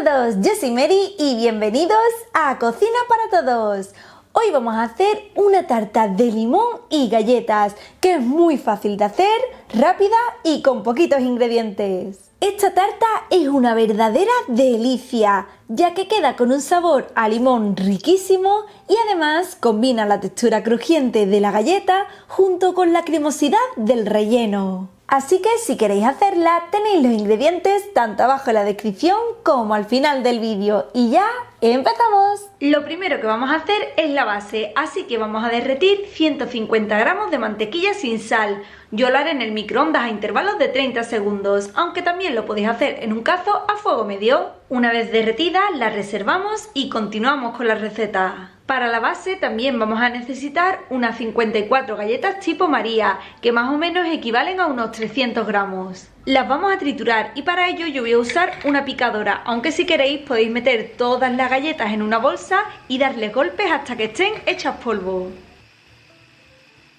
todos, yo soy Mary y bienvenidos a Cocina para Todos. Hoy vamos a hacer una tarta de limón y galletas, que es muy fácil de hacer, rápida y con poquitos ingredientes. Esta tarta es una verdadera delicia, ya que queda con un sabor a limón riquísimo y además combina la textura crujiente de la galleta junto con la cremosidad del relleno. Así que si queréis hacerla tenéis los ingredientes tanto abajo en la descripción como al final del vídeo. Y ya ¡empezamos! Lo primero que vamos a hacer es la base, así que vamos a derretir 150 gramos de mantequilla sin sal. Yo lo haré en el microondas a intervalos de 30 segundos, aunque también lo podéis hacer en un cazo a fuego medio. Una vez derretida la reservamos y continuamos con la receta. Para la base también vamos a necesitar unas 54 galletas tipo María, que más o menos equivalen a unos 300 gramos. Las vamos a triturar y para ello yo voy a usar una picadora, aunque si queréis podéis meter todas las galletas en una bolsa y darle golpes hasta que estén hechas polvo.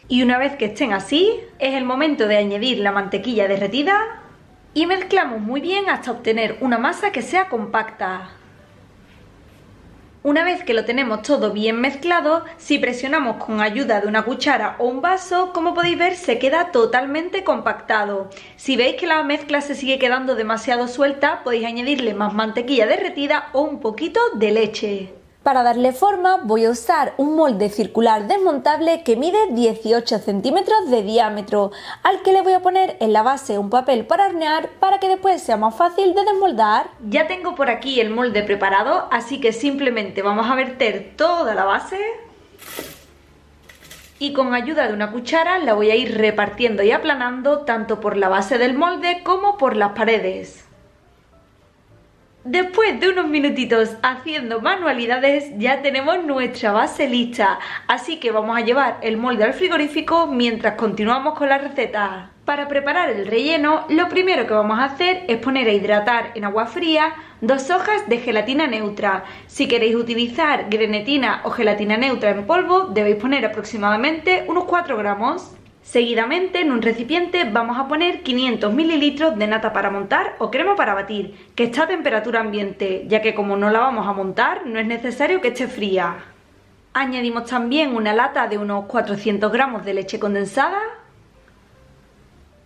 Y una vez que estén así, es el momento de añadir la mantequilla derretida y mezclamos muy bien hasta obtener una masa que sea compacta. Una vez que lo tenemos todo bien mezclado, si presionamos con ayuda de una cuchara o un vaso, como podéis ver se queda totalmente compactado. Si veis que la mezcla se sigue quedando demasiado suelta, podéis añadirle más mantequilla derretida o un poquito de leche. Para darle forma voy a usar un molde circular desmontable que mide 18 centímetros de diámetro, al que le voy a poner en la base un papel para hornear para que después sea más fácil de desmoldar. Ya tengo por aquí el molde preparado, así que simplemente vamos a verter toda la base y con ayuda de una cuchara la voy a ir repartiendo y aplanando tanto por la base del molde como por las paredes. Después de unos minutitos haciendo manualidades ya tenemos nuestra base lista, así que vamos a llevar el molde al frigorífico mientras continuamos con la receta. Para preparar el relleno, lo primero que vamos a hacer es poner a hidratar en agua fría 2 hojas de gelatina neutra. Si queréis utilizar grenetina o gelatina neutra en polvo, debéis poner aproximadamente unos 4 gramos. Seguidamente en un recipiente vamos a poner 500 mililitros de nata para montar o crema para batir, que está a temperatura ambiente, ya que como no la vamos a montar no es necesario que esté fría. Añadimos también una lata de unos 400 gramos de leche condensada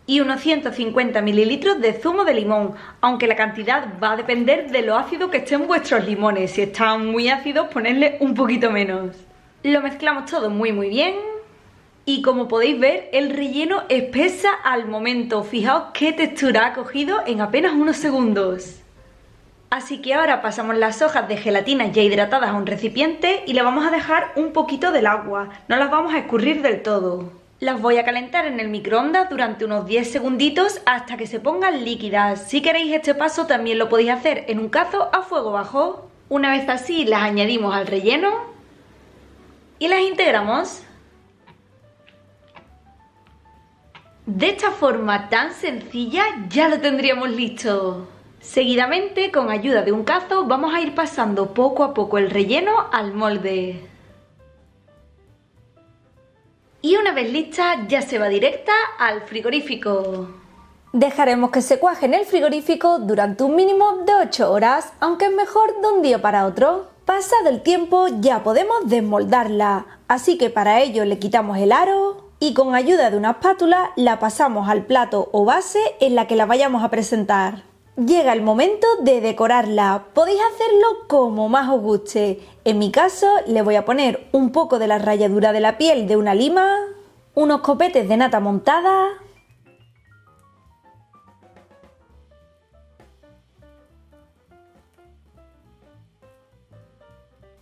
y unos 150 mililitros de zumo de limón, aunque la cantidad va a depender de lo ácido que estén vuestros limones. Si están muy ácidos, ponedle un poquito menos. Lo mezclamos todo muy bien. Y como podéis ver, el relleno espesa al momento. Fijaos qué textura ha cogido en apenas unos segundos. Así que ahora pasamos las hojas de gelatina ya hidratadas a un recipiente y le vamos a dejar un poquito del agua. No las vamos a escurrir del todo. Las voy a calentar en el microondas durante unos 10 segunditos hasta que se pongan líquidas. Si queréis este paso también lo podéis hacer en un cazo a fuego bajo. Una vez así las añadimos al relleno y las integramos. De esta forma tan sencilla ya lo tendríamos listo. Seguidamente, con ayuda de un cazo, vamos a ir pasando poco a poco el relleno al molde. Y una vez lista ya se va directa al frigorífico. Dejaremos que se cuaje en el frigorífico durante un mínimo de 8 horas, aunque es mejor de un día para otro. Pasado el tiempo ya podemos desmoldarla, así que para ello le quitamos el aro y con ayuda de una espátula la pasamos al plato o base en la que la vayamos a presentar. Llega el momento de decorarla, podéis hacerlo como más os guste. En mi caso le voy a poner un poco de la ralladura de la piel de una lima, unos copetes de nata montada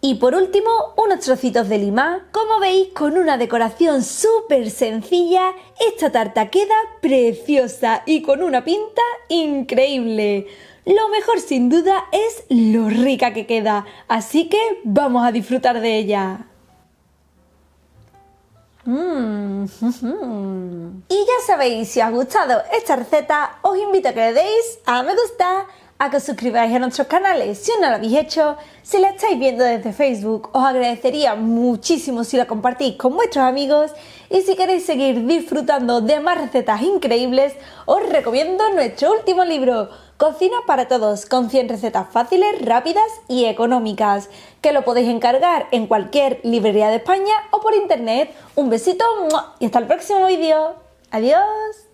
y por último unos trocitos de lima. Como veis, con una decoración súper sencilla, esta tarta queda preciosa y con una pinta increíble. Lo mejor sin duda es lo rica que queda, así que vamos a disfrutar de ella. Y ya sabéis, si os ha gustado esta receta, os invito a que le deis a me gusta, a que os suscribáis a nuestros canales si no lo habéis hecho. Si la estáis viendo desde Facebook, os agradecería muchísimo si la compartís con vuestros amigos. Y si queréis seguir disfrutando de más recetas increíbles, os recomiendo nuestro último libro, Cocina para Todos, con 100 recetas fáciles, rápidas y económicas, que lo podéis encargar en cualquier librería de España o por internet. Un besito y hasta el próximo vídeo. ¡Adiós!